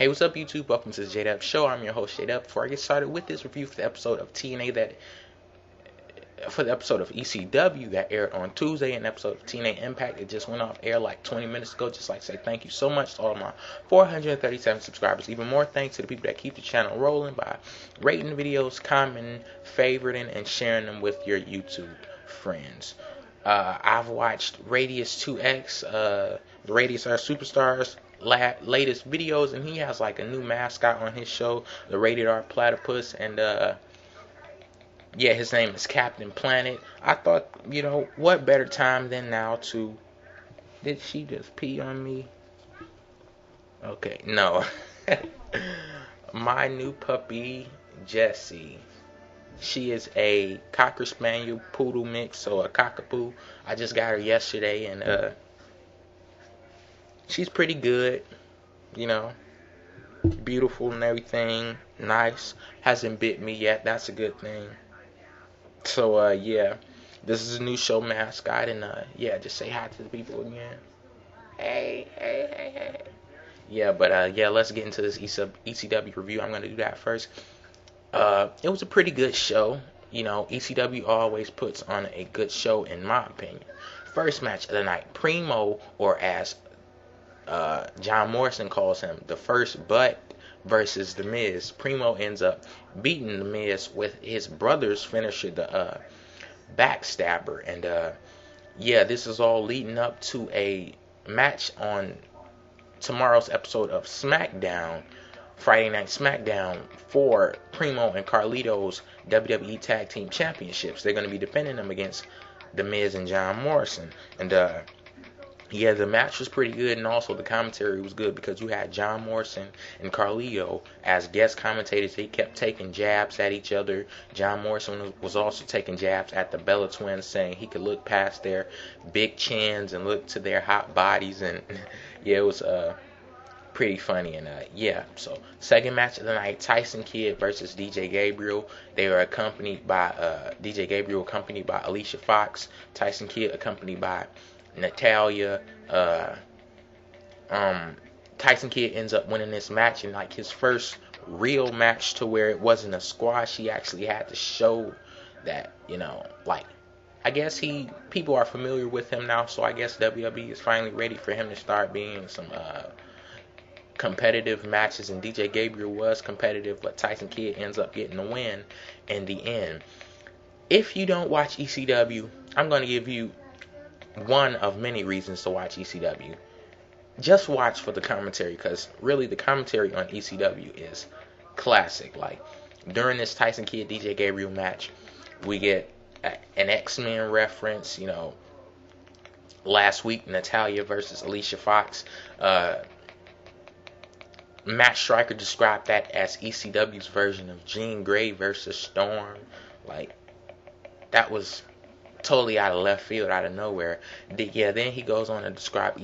Hey, what's up, YouTube? Welcome to the J-Dub Show. I'm your host, J-Dub. Before I get started with this review for the episode of TNA for the episode of ECW that aired on Tuesday, and episode of TNA Impact, it just went off air like 20 minutes ago. Just like to say thank you so much to all my 437 subscribers. Even more thanks to the people that keep the channel rolling by rating the videos, commenting, favoriting, and sharing them with your YouTube friends. I've watched Radius 2X, the Radius are Superstars latest videos, and he has like a new mascot on his show, the Rated R Platypus, and yeah, his name is Captain Planet. I thought, what better time than now to... Did she just pee on me? Okay, no. My new puppy, Jessie. She is a Cocker Spaniel Poodle mix, so a cockapoo. I just got her yesterday, and she's pretty good, beautiful and everything, nice. Hasn't bit me yet, that's a good thing. So, yeah, this is a new show mascot, and, yeah, just say hi to the people again. Hey. Yeah, but, yeah, let's get into this ECW review. I'm going to do that first. It was a pretty good show. ECW always puts on a good show, in my opinion. First match of the night, Primo, or as John Morrison calls him, the First Butt versus The Miz. Primo ends up beating The Miz with his brother's finisher, the Backstabber. And yeah, this is all leading up to a match on tomorrow's episode of SmackDown, Friday Night SmackDown, for Primo and Carlito's WWE Tag Team Championships. They're going to be defending them against The Miz and John Morrison. And yeah, the match was pretty good, and also the commentary was good because you had John Morrison and Carlito as guest commentators. They kept taking jabs at each other. John Morrison was also taking jabs at the Bella Twins, saying he could look past their big chins and look to their hot bodies. And yeah, it was pretty funny. And yeah, so second match of the night, Tyson Kidd versus DJ Gabriel. They were accompanied by DJ Gabriel accompanied by Alicia Fox, Tyson Kidd accompanied by Natalia. Tyson Kidd ends up winning this match, and like his first real match to where it wasn't a squash. He actually had to show that, like, I guess people are familiar with him now, so I guess WWE is finally ready for him to start being some competitive matches. And DJ Gabriel was competitive, but Tyson Kidd ends up getting the win in the end. If you don't watch ECW, I'm going to give you one of many reasons to watch ECW. Just watch for the commentary, because really the commentary on ECW is classic. Like, during this Tyson Kidd DJ Gabriel match, we get an X-Men reference. Last week, Natalia versus Alicia Fox. Matt Striker described that as ECW's version of Jean Grey versus Storm. Like, that was totally out of left field, out of nowhere. Yeah, then he goes on to describe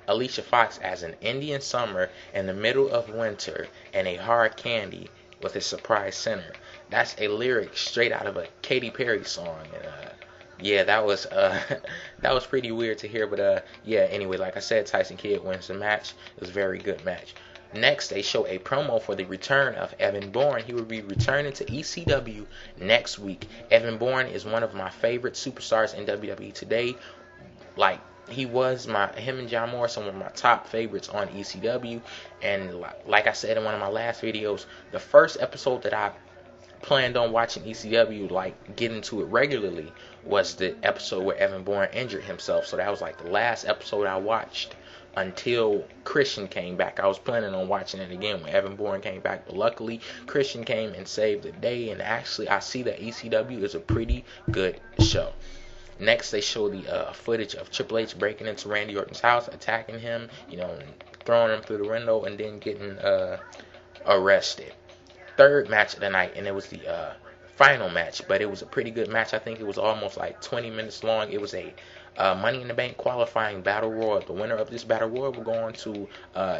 Alicia Fox as an Indian summer in the middle of winter and a hard candy with a surprise center. That's a lyric straight out of a Katy Perry song. And yeah, that was pretty weird to hear. But yeah, anyway, like I said, Tyson Kidd wins the match. It was a very good match. Next, they show a promo for the return of Evan Bourne. He will be returning to ECW next week. Evan Bourne is one of my favorite superstars in WWE today. Like, him and John Morrison were my top favorites on ECW. And like I said in one of my last videos, the first episode that I planned on watching ECW, like getting to it regularly, was the episode where Evan Bourne injured himself. So that was like the last episode I watched until Christian came back. I was planning on watching it again when Evan Bourne came back, but luckily Christian came and saved the day. And actually, I see that ECW is a pretty good show. Next, they show the footage of Triple H breaking into Randy Orton's house, attacking him, and throwing him through the window, and then getting arrested. Third match of the night, and it was the final match, but it was a pretty good match. I think it was almost like 20 minutes long. It was a Money in the Bank qualifying battle royal. The winner of this battle royal will go on to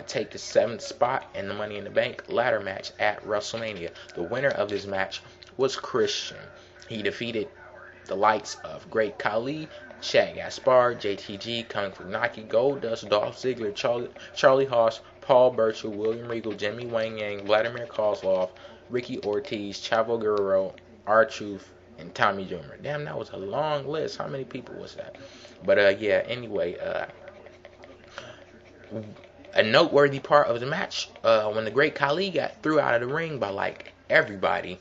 take the 7th spot in the Money in the Bank ladder match at WrestleMania. The winner of this match was Christian. He defeated the likes of Great Khali, Shad, Gaspard, JTG, Funaki, Goldust, Dolph Ziggler, Charlie Haas, Paul Burchill, William Regal, Jimmy Wang, Vladimir Kozlov, Ricky Ortiz, Chavo Guerrero, R-Truth, and Tommy Dreamer. Damn, that was a long list. How many people was that? But yeah, anyway, a noteworthy part of the match, when the great Khali got threw out of the ring by like everybody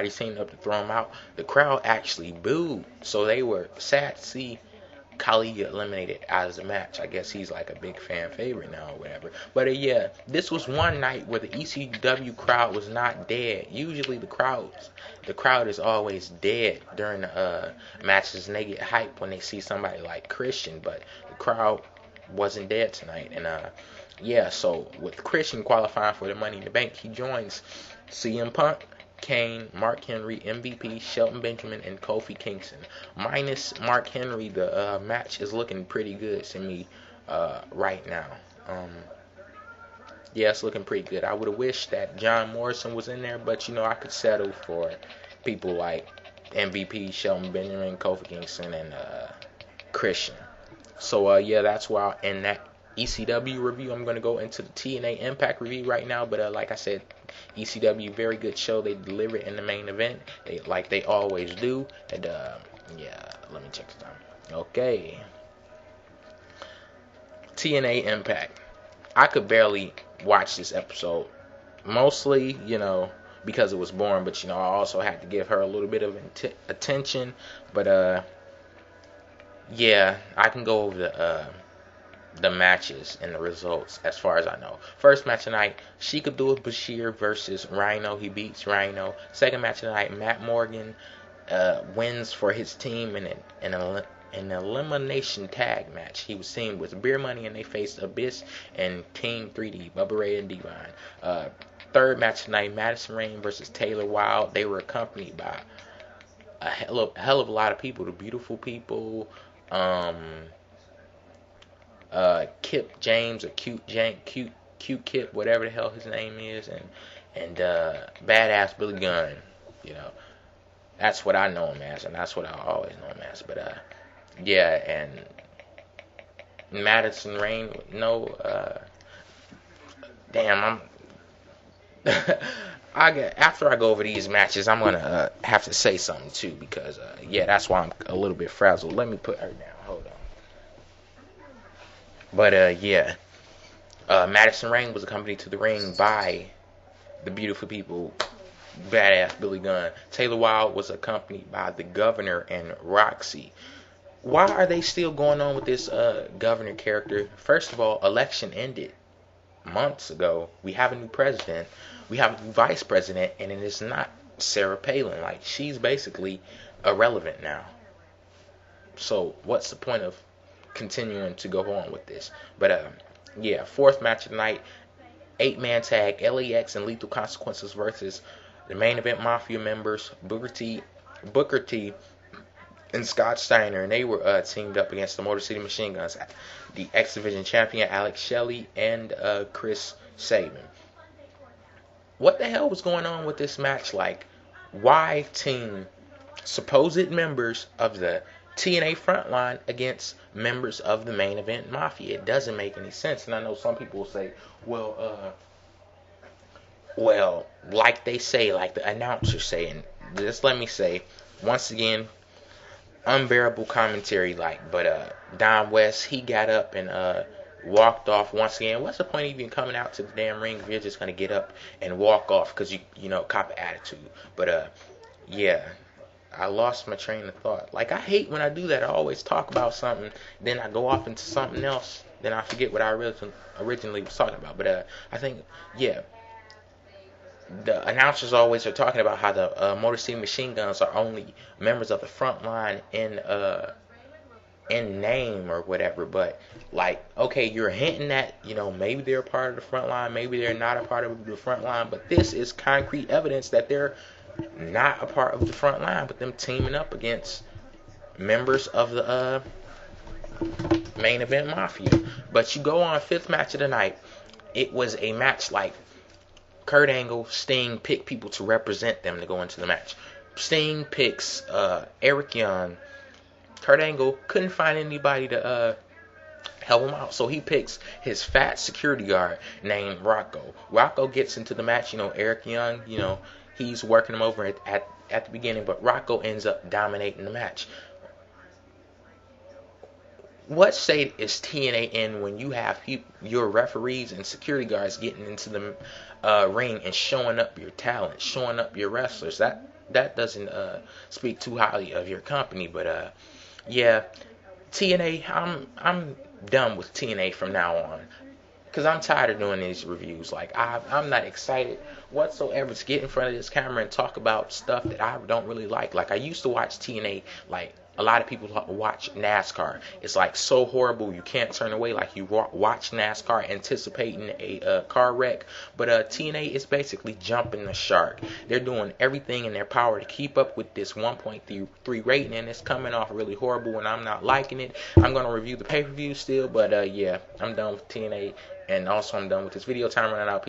seemed up to throw him out. The crowd actually booed, so they were sad to see Khali get eliminated out of the match. I guess he's like a big fan favorite now or whatever. But yeah, this was one night where the ECW crowd was not dead. Usually the crowd is always dead during the matches, and they get hyped when they see somebody like Christian, but the crowd wasn't dead tonight. And yeah, so with Christian qualifying for the Money in the Bank, he joins CM Punk, Kane, Mark Henry, MVP, Shelton Benjamin, and Kofi Kingston. Minus Mark Henry, the match is looking pretty good to me right now. Yeah, it's looking pretty good. I would have wished that John Morrison was in there, but I could settle for people like MVP, Shelton Benjamin, Kofi Kingston, and Christian. So yeah, that's why in that ECW review, I'm going to go into the TNA Impact review right now. But like I said, ECW, very good show. They deliver it in the main event, like they always do. And yeah, let me check the time. Okay, TNA Impact. I could barely watch this episode, mostly because it was Bourne, but I also had to give her a little bit of attention. But yeah, I can go over the matches and the results as far as I know. First match tonight, Sheik Abdul Bashir versus Rhino. He beats Rhino. Second match tonight, Matt Morgan wins for his team in an elimination tag match. He was seen with Beer Money, and they faced Abyss and Team 3D, Bubba Ray and Divine. Third match tonight, Madison Rayne versus Taylor Wilde. They were accompanied by a hell of a lot of people. The Beautiful People, Kip James, or Cute Kip, whatever the hell his name is, and Badass Billy Gunn. That's what I know him as, and that's what I always know him as. But yeah, and Madison Rayne, damn, after I go over these matches, I'm gonna have to say something too, because yeah, that's why I'm a little bit frazzled. Let me put her down. Hold on. But yeah, Madison Rayne was accompanied to the ring by the Beautiful People, Badass Billy Gunn. Taylor Wilde was accompanied by the Governor and Roxy. Why are they still going on with this Governor character? First of all, election ended months ago. We have a new president. We have a new vice president, and it is not Sarah Palin. Like, she's basically irrelevant now. So what's the point of continuing to go on with this? But yeah, fourth match of the night, 8-man tag, LAX and Lethal Consequences versus the main event Mafia members, Booker T and Scott Steiner, and they were teamed up against the Motor City Machine Guns, the X Division champion Alex Shelley and Chris Sabin. What the hell was going on with this match? Like, why team supposed members of the TNA Frontline against members of the main event Mafia? It doesn't make any sense. And I know some people will say, well, like they say, like the announcers say, and just let me say, once again, unbearable commentary, but Don West, he got up and walked off once again. What's the point of even coming out to the damn ring if you're just gonna get up and walk off because you cop an attitude? But yeah, I lost my train of thought. Like, I hate when I do that. I always talk about something, then I go off into something else, then I forget what I originally was talking about. But I think, yeah, the announcers always are talking about how the Motor City Machine Guns are only members of the front line in name or whatever. But, like, okay, you're hinting that, maybe they're a part of the front line, maybe they're not a part of the front line, but this is concrete evidence that they're not a part of the front line, but them teaming up against members of the main event Mafia. But you go on fifth match of the night, it was a match like Kurt Angle, Sting pick people to represent them to go into the match. Sting picks Eric Young. Kurt Angle couldn't find anybody to help him out. So he picks his fat security guard named Rocco. Rocco gets into the match. Eric Young, he's working him over at the beginning, but Rocco ends up dominating the match. What state is TNA in when you have your referees and security guards getting into the ring and showing up your talent, showing up your wrestlers? That doesn't speak too highly of your company. But yeah, TNA, I'm done with TNA from now on, because I'm tired of doing these reviews. Like, I'm not excited whatsoever to get in front of this camera and talk about stuff that I don't really like. Like, I used to watch TNA like a lot of people watch NASCAR. It's like so horrible you can't turn away. Like, you watch NASCAR anticipating a car wreck. But TNA is basically jumping the shark. They're doing everything in their power to keep up with this 1.3 rating, and it's coming off really horrible, and I'm not liking it. I'm going to review the pay-per-view still, but yeah, I'm done with TNA, and also I'm done with this video. Time running out.